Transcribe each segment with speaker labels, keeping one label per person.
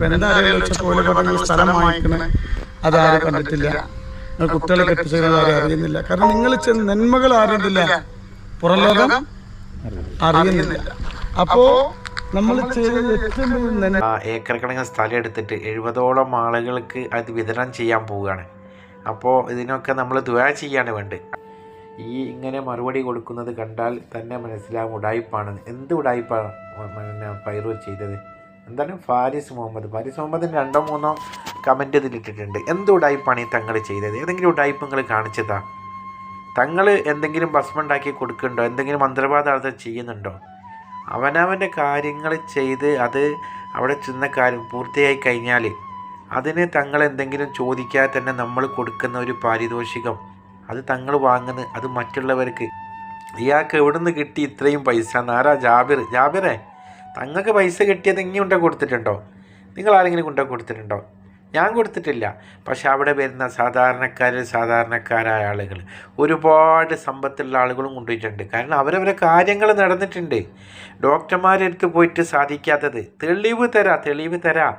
Speaker 1: ഇപ്പം എന്താ അറിയാലോ വെച്ചപ്പോൾ പറഞ്ഞ സ്ഥലം വാങ്ങിക്കണേ അതാരും കണ്ടിട്ടില്ല, നിങ്ങൾ കുട്ടികളെ കെട്ടിച്ചത് ആരും അറിയുന്നില്ല. കാരണം നിങ്ങൾ നന്മകൾ അറിയുന്നില്ല, പുറം ലോകം അറിയുന്നില്ല. അപ്പോ നമ്മൾ
Speaker 2: ഏക്കർ കണക്കിന് സ്ഥലം എടുത്തിട്ട് 70ഓളം ആളുകൾക്ക് അത് വിതരണം ചെയ്യാൻ പോവുകയാണ്. അപ്പോൾ ഇതിനൊക്കെ നമ്മൾ ദുആ ചെയ്യാണ് വേണ്ടത്. ഈ ഇങ്ങനെ മറുപടി കൊടുക്കുന്നത് കണ്ടാൽ തന്നെ മനസ്സിലാവും ഉടായിപ്പാണെന്ന്. എന്ത് ഉടായിപ്പാണ് പൈറൂർ ചെയ്തത്? എന്താണ് ഫാരിസ് മുഹമ്മദിന് 2-3 കമൻറ്റ് ഇതിലിട്ടിട്ടുണ്ട്. എന്ത് ഉടായിപ്പാണ് ഈ തങ്ങൾ ചെയ്തത്? ഏതെങ്കിലും ഉടായിപ്പ് നിങ്ങൾ കാണിച്ചതാ? തങ്ങൾ എന്തെങ്കിലും ഭസ്മുണ്ടാക്കി കൊടുക്കുന്നുണ്ടോ? എന്തെങ്കിലും മന്ത്രവാദം ചെയ്യുന്നുണ്ടോ? അവനവൻ്റെ കാര്യങ്ങൾ ചെയ്ത് അത് അവിടെ ചെന്ന കാര്യം പൂർത്തിയായി കഴിഞ്ഞാൽ അതിന് തങ്ങൾ എന്തെങ്കിലും ചോദിക്കാതെ തന്നെ നമ്മൾ കൊടുക്കുന്ന ഒരു പാരിതോഷികം അത് തങ്ങൾ വാങ്ങുന്നത്, അത് മറ്റുള്ളവർക്ക്. ഇയാൾക്ക് എവിടെ നിന്ന് കിട്ടി ഇത്രയും പൈസ? നാരാ ജാബിറേ, തങ്ങൾക്ക് പൈസ കിട്ടിയത് ഇങ്ങനെ കൊണ്ടു കൊടുത്തിട്ടുണ്ടോ? നിങ്ങൾ ആരെങ്കിലും കൊണ്ടു കൊടുത്തിട്ടുണ്ടോ? ഞാൻ കൊടുത്തിട്ടില്ല. പക്ഷെ അവിടെ വരുന്ന സാധാരണക്കാരായ ആളുകൾ, ഒരുപാട് സമ്പത്തുള്ള ആളുകളും കൊണ്ടുപോയിട്ടുണ്ട്. കാരണം അവരവരെ കാര്യങ്ങൾ നടന്നിട്ടുണ്ട്. ഡോക്ടർമാരടുത്ത് പോയിട്ട് സാധിക്കാത്തത് തെളിവ് തരാം.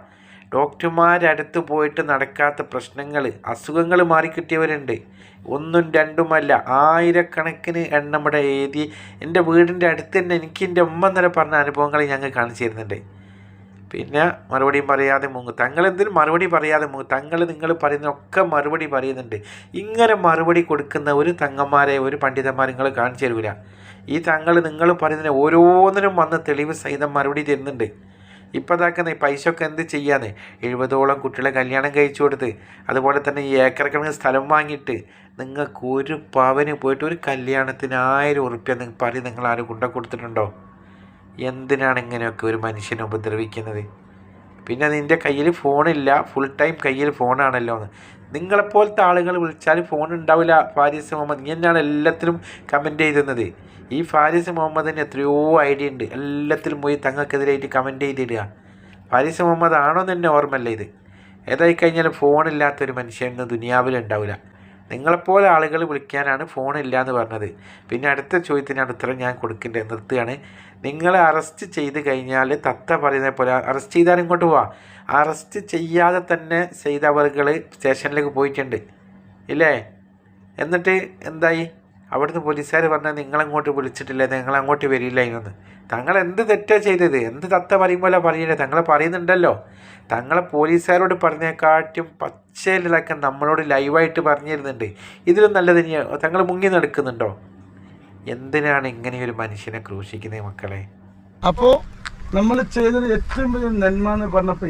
Speaker 2: ഡോക്ടർമാരടുത്ത് പോയിട്ട് നടക്കാത്ത പ്രശ്നങ്ങൾ, അസുഖങ്ങൾ മാറിക്കിട്ടിയവരുണ്ട്. 1ഉം 2ഉമല്ല, ആയിരക്കണക്കിന് എണ്ണമുടെ എഴുതി എൻ്റെ വീടിൻ്റെ അടുത്ത് തന്നെ എനിക്ക് എൻ്റെ ഉമ്മ എന്നല്ല പറഞ്ഞ അനുഭവങ്ങൾ ഞങ്ങൾ കാണിച്ചു തരുന്നുണ്ട്. പിന്നെ മറുപടിയും പറയാതെ മുങ്ങും. തങ്ങൾ എന്തിനും മറുപടി പറയാതെ മുങ്ങും. നിങ്ങൾ പറയുന്നതൊക്കെ മറുപടി പറയുന്നുണ്ട്. ഇങ്ങനെ മറുപടി കൊടുക്കുന്ന ഒരു തങ്ങന്മാരെ, ഒരു പണ്ഡിതന്മാരെ നിങ്ങൾ കാണിച്ചു തരില്ല. ഈ നിങ്ങൾ പറയുന്നതിന് ഓരോന്നിനും വന്ന് തെളിവ് സഹിതം മറുപടി തരുന്നുണ്ട്. ഇപ്പോൾ അതാക്കുന്ന ഈ പൈസ ഒക്കെ എന്ത് ചെയ്യാന്ന്? 70ഓളം കുട്ടികളെ കല്യാണം കഴിച്ചു കൊടുത്ത്, അതുപോലെ തന്നെ ഈ ഏക്കർ കണക്കിന് സ്ഥലം വാങ്ങിയിട്ട് നിങ്ങൾക്ക് ഒരു പവന് പോയിട്ട് ഒരു കല്യാണത്തിന് 1000 ഉറുപ്പ്യ നിങ്ങൾ ആരും കൊണ്ടു കൊടുത്തിട്ടുണ്ടോ? എന്തിനാണ് ഇങ്ങനെയൊക്കെ ഒരു മനുഷ്യനെ ഉപദ്രവിക്കുന്നത്? പിന്നെ നിൻ്റെ കയ്യിൽ ഫോണില്ല, ഫുൾ ടൈം കയ്യിൽ ഫോണാണല്ലോ എന്ന്. നിങ്ങളെപ്പോലത്തെ ആളുകൾ വിളിച്ചാൽ ഫോൺ ഉണ്ടാവില്ല. ഫാരിസ് മുഹമ്മദ് നീ തന്നെയാണ് എല്ലാത്തിലും കമൻറ്റ് ചെയ്തിരുന്നത്. ഈ ഫാരിസ് മുഹമ്മദിന് എത്രയോ ഐഡിയ ഉണ്ട്, എല്ലാത്തിലും പോയി തങ്ങൾക്കെതിരായിട്ട് കമൻറ്റ് ചെയ്തിടുക. ഫാരിസ് മുഹമ്മദ് ആണോ എന്ന് തന്നെ ഓർമ്മല്ല ഇത്. ഏതായി കഴിഞ്ഞാലും ഫോണില്ലാത്തൊരു മനുഷ്യന് ദുനിയാവിലുണ്ടാവില്ല. നിങ്ങളെപ്പോലെ ആളുകൾ വിളിക്കാനാണ് ഫോണില്ല എന്ന് പറഞ്ഞത്. പിന്നെ അടുത്ത ചോദ്യത്തിനാണ് ഉത്തരം ഞാൻ നിർത്തുകയാണ്. നിങ്ങളെ അറസ്റ്റ് ചെയ്ത് കഴിഞ്ഞാൽ തത്ത പറയുന്ന പോലെ അറസ്റ്റ് ചെയ്താൽ ഇങ്ങോട്ട് പോവാം. അറസ്റ്റ് ചെയ്യാതെ തന്നെ ചെയ്തവറുകൾ സ്റ്റേഷനിലേക്ക് പോയിട്ടുണ്ട് ഇല്ലേ? എന്നിട്ട് എന്തായി? അവിടുന്ന് പോലീസുകാർ പറഞ്ഞാൽ നിങ്ങളങ്ങോട്ട് വിളിച്ചിട്ടില്ല, നിങ്ങളങ്ങോട്ട് വരില്ല. അതിനൊന്ന് തങ്ങൾ എന്ത് തെറ്റാണ് ചെയ്തത്? എന്ത് തത്ത പറയുമ്പോഴാണ് പറയുന്നത്? തങ്ങളെ പറയുന്നുണ്ടല്ലോ. തങ്ങളെ പോലീസുകാരോട് പറഞ്ഞേക്കാട്ടും പച്ചയിലൊക്കെ നമ്മളോട് ലൈവായിട്ട് പറഞ്ഞിരുന്നുണ്ട്. ഇതിലും നല്ലത് തങ്ങൾ മുങ്ങി നടക്കുന്നുണ്ടോ? എന്തിനാണ് ഇങ്ങനെയൊരു മനുഷ്യനെ ക്രൂശിക്കുന്നത് മക്കളെ?
Speaker 1: അപ്പോൾ നമ്മൾ ചെയ്തത് ഏറ്റവും വലിയ നന്മ എന്ന് പറഞ്ഞപ്പോൾ